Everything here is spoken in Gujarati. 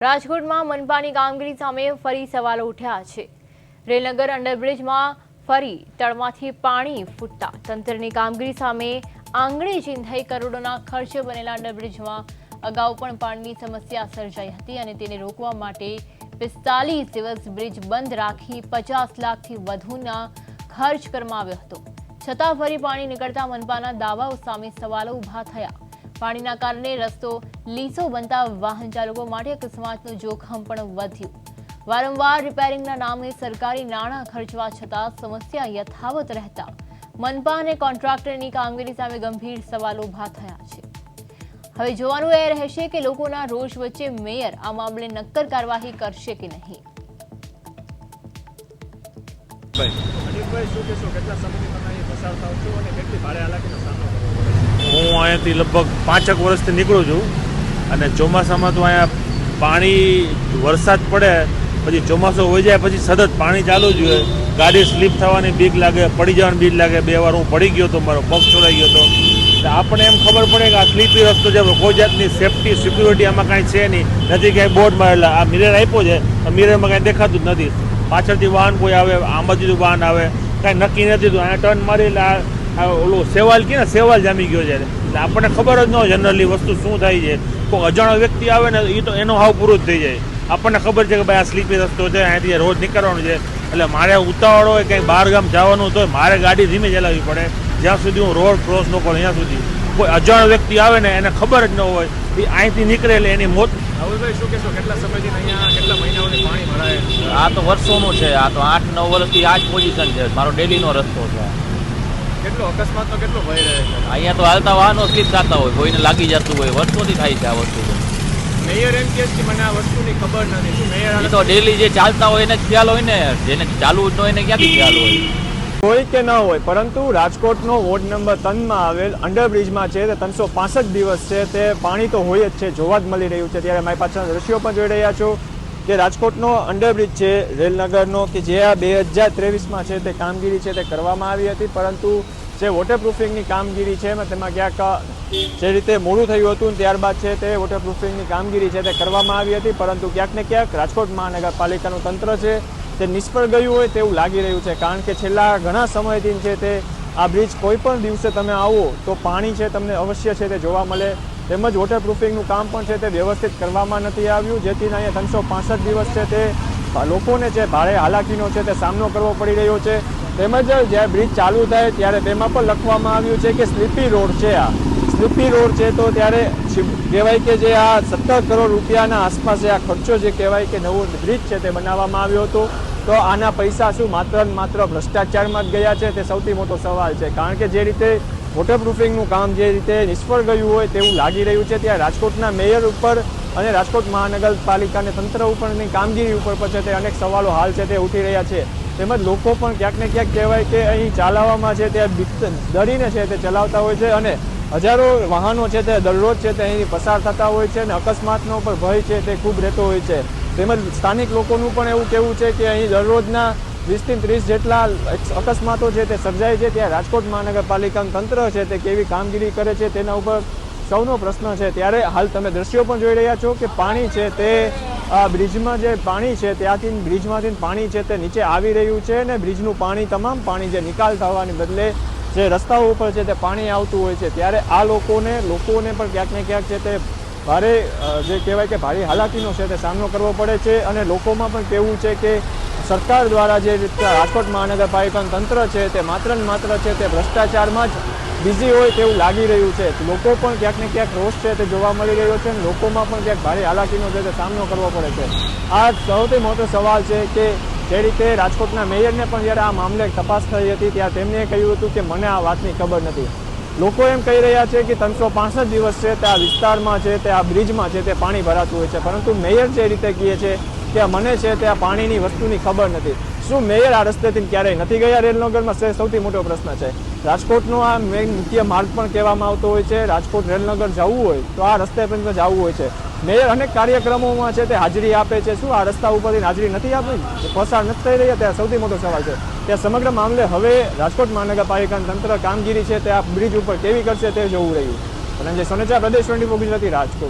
રાજકોટમાં મનપાની કામગીરી સામે ફરી સવાલો ઉઠ્યા છે। રેલનગર અંડરબ્રિજમાં ફરી તળમાંથી પાણી ફૂટતા તંત્રની કામગીરી સામે આંગળી ચીંધાઈ। કરોડોના ખર્ચે બનેલા અંડરબ્રિજમાં અગાઉ પણ પાણીની સમસ્યા સર્જાઈ હતી અને તેને રોકવા માટે 45 દિવસ બ્રિજ બંધ રાખી 50 લાખથી વધુના ખર્ચ કરવામાં આવ્યો હતો। છતાં ફરી પાણી નીકળતા મનપાના દાવાઓ સામે સવાલો ઊભા થયા। પાણીના કારણે રસ્તો લીસો બનતા વાહન ચાલકો માટે અકસ્માતનું જોખમ પણ વધ્યું। વારંવાર રિપેરિંગના નામે સરકારી નાણાં ખર્ચવા છતાં સમસ્યા યથાવત રહેતા મનપા અને કોન્ટ્રાક્ટરની કામગીરી સામે ગંભીર સવાલો ઊભા થયા છે। હવે જોવાનું એ રહેશે કે લોકોના રોષ વચ્ચે મેયર આ મામલે નક્કર કાર્યવાહી કરશે કે નહીં। હું અહીંયાથી લગભગ 5 વર્ષથી નીકળું છું અને ચોમાસામાં તો અહીંયા પાણી વરસાદ પડે પછી ચોમાસું હોઈ જાય પછી સતત પાણી ચાલુ જ હોય। ગાડી સ્લીપ થવાની બીક લાગે, પડી જવાની બીક લાગે। 2 વાર હું પડી ગયો હતો, મારો પગ છોડાઈ ગયો હતો। આપણે એમ ખબર પડે કે આ સ્લીપી રસ્તો છે, કોઈ જાતની સેફટી સિક્યુરિટી આમાં કાંઈ છે નહીં, નથી ક્યાંય બોર્ડ મારેલા। આ મિરર આપ્યો છે, મિરરમાં કાંઈ દેખાતું જ નથી। પાછળથી વાહન કોઈ આવે, આમાંથી વાહન આવે, કાંઈ નક્કી નથી। તો અહીંયા ટર્ન મારી એટલે ઓલું સેવાલ કે ને સેવાલ જામી ગયો છે। એટલે આપણને ખબર જ ન હોય જનરલી વસ્તુ શું થાય છે। કોઈ અજાણ્યો વ્યક્તિ આવે ને એ તો એનો હાવ પૂરું જ થઈ જાય। આપણને ખબર છે કે ભાઈ આ સ્લીપી રસ્તો છે, અહીંયાથી રોજ નીકળવાનું છે, એટલે મારે ઉતાવળ હોય કંઈ બહાર ગામ જવાનું તો મારે ગાડી ધીમે ચલાવવી પડે જ્યાં સુધી હું રોડ ક્રોસ ન કરું ત્યાં સુધી। કોઈ અજાણ્યો વ્યક્તિ આવે ને એને ખબર જ ન હોય એ અહીંથી નીકળે એટલે એની મોત। રાહુલભાઈ, શું કહેશો, કેટલા સમયથી અહીંયા કેટલા મહિનાઓથી પાણી ભરાય? આ તો વર્ષોનું છે। આ તો 8-9 વર્ષથી આ જ પોઝિશન છે। મારો ડેલીનો રસ્તો છે। કેટલો અકસ્માતનો કેટલો ભય રહે છે? અહીંયા તો હાલતા વાહનો સ્લીપ થતા હોય, કોઈને લાગી જતું હોય, વર્ષોથી થાય છે આ વસ્તુ। મેયર એમ કહે છે કે મને આ વસ્તુની ખબર નથી। શું મેયર એ તો ડેલી જે ચાલતા હોય એને જ ખ્યાલ હોય ને, જેને ચાલુ જ ન હોય એને ક્યાંથી ખ્યાલ હોય? હોય કે ન હોય, પરંતુ રાજકોટનો વોર્ડ નંબર 3માં આવેલ અંડરબ્રિજમાં છે તે 365 દિવસ છે તે પાણી તો હોય જ છે, જોવા જ મળી રહ્યું છે। ત્યારે મારી પાછળ દ્રશ્યો પણ જોઈ રહ્યા છો કે રાજકોટનો અંડરબ્રિજ છે રેલનગરનો, કે જે આ 2023માં છે તે કામગીરી છે તે કરવામાં આવી હતી, પરંતુ જે વોટરપ્રૂફિંગની કામગીરી છે તેમાં ક્યાંક જે રીતે મોડું થયું હતું ત્યારબાદ છે તે વોટરપ્રૂફિંગની કામગીરી છે તે કરવામાં આવી હતી, પરંતુ ક્યાંક ને ક્યાંક રાજકોટ મહાનગરપાલિકાનું તંત્ર છે તે નિષ્ફળ ગયું હોય તેવું લાગી રહ્યું છે। કારણ કે છેલ્લા ઘણા સમયથી છે તે આ બ્રિજ કોઈ પણ દિવસે તમે આવો તો પાણી છે તમને અવશ્ય છે તે જોવા મળે। તેમજ વોટરપ્રૂફિંગનું કામ પણ છે તે વ્યવસ્થિત કરવામાં નથી આવ્યું, જેથી અહીંયા 365 દિવસ છે તે લોકોને છે ભારે હાલાકીનો છે તે સામનો કરવો પડી રહ્યો છે। તેમજ જ્યારે બ્રિજ ચાલુ થાય ત્યારે તેમાં પણ લખવામાં આવ્યું છે કે સ્લીપી રોડ છે। આ સ્લીપી રોડ છે તો ત્યારે કહેવાય કે જે આ 17 કરોડ રૂપિયાના આસપાસ આ ખર્ચો જે કહેવાય કે નવો બ્રિજ છે તે બનાવવામાં આવ્યો હતો, તો આના પૈસા શું માત્ર ભ્રષ્ટાચારમાં જ ગયા છે તે સૌથી મોટો સવાલ છે। કારણ કે જે રીતે વોટરપ્રૂફિંગનું કામ જે રીતે નિષ્ફળ ગયું હોય તેવું લાગી રહ્યું છે, ત્યાં રાજકોટના મેયર ઉપર અને રાજકોટ મહાનગરપાલિકાને તંત્ર ઉપરની કામગીરી ઉપર પણ છે તે અનેક સવાલો હાલ છે તે ઉઠી રહ્યા છે। તેમજ લોકો પણ ક્યાંક ને ક્યાંક કહેવાય કે અહીં ચાલવામાં છે તે ડરીને છે તે ચલાવતા હોય છે અને હજારો વાહનો છે તે દરરોજ છે તે અહીં પસાર થતા હોય છે અને અકસ્માતનો પણ ભય છે તે ખૂબ રહેતો હોય છે। તેમજ સ્થાનિક લોકોનું પણ એવું કહેવું છે કે અહીં દરરોજના 20થી 30 જેટલા અકસ્માતો છે તે સર્જાય છે। ત્યાં રાજકોટ મહાનગરપાલિકાનું તંત્ર છે તે કેવી કામગીરી કરે છે તેના ઉપર સૌનો પ્રશ્ન છે। ત્યારે હાલ તમે દ્રશ્યો પણ જોઈ રહ્યા છો કે પાણી છે તે બ્રિજમાં જે પાણી છે ત્યાંથી બ્રિજમાંથી પાણી છે તે નીચે આવી રહ્યું છે અને બ્રિજનું પાણી તમામ પાણી જે નિકાલ થવાને બદલે જે રસ્તાઓ ઉપર છે તે પાણી આવતું હોય છે। ત્યારે આ લોકોને પણ ક્યાંક ને ક્યાંક છે તે ભારે જે કહેવાય કે ભારે હાલાકીનો છે તે સામનો કરવો પડે છે અને લોકોમાં પણ કહેવું છે કે સરકાર દ્વારા જે રીતે રાજકોટ મહાનગરપાલિકાનું તંત્ર છે તે માત્ર ને માત્ર છે તે ભ્રષ્ટાચારમાં જ બિઝી હોય તેવું લાગી રહ્યું છે। લોકો પણ ક્યાંક ને ક્યાંક રોષ છે તે જોવા મળી રહ્યો છે અને લોકોમાં પણ ક્યાંક ભારે હાલાકીનો છે તે સામનો કરવો પડે છે। આ સૌથી મોટો સવાલ છે કે જે રીતે રાજકોટના મેયરને પણ જ્યારે આ મામલે તપાસ થઈ હતી ત્યારે તેમણે કહ્યું હતું કે મને આ વાતની ખબર નથી। લોકો એમ કહી રહ્યા છે કે 365 દિવસ છે તે આ વિસ્તારમાં છે તે આ બ્રિજમાં છે તે પાણી ભરાતું હોય છે, પરંતુ મેયર જે રીતે કહે છે કે મને છે તે આ પાણીની વસ્તુની ખબર નથી। શું મેયર આ રસ્તેથી ક્યારેય નથી ગયા રેલનગરમાં? સૌથી મોટો પ્રશ્ન છે। રાજકોટનો આ મેઇન મુખ્ય માર્ગ પણ કહેવામાં આવતો હોય છે, રાજકોટ રેલનગર જવું હોય તો આ રસ્તે પર જવું હોય છે। મેયર અનેક કાર્યક્રમોમાં છે તે હાજરી આપે છે, શું આ રસ્તા ઉપરથી હાજરી નથી આપી, પસાર નથી થઈ રહ્યા? ત્યાં સૌથી મોટો સવાલ છે। ત્યાં સમગ્ર મામલે હવે રાજકોટ મહાનગરપાલિકાનું તંત્ર કામગીરી છે તે આ બ્રિજ ઉપર કેવી કરશે તે જોવું રહ્યું। ધનંજય સોનેચા, પ્રદેશ 24 ગુજરાતી, રાજકોટ।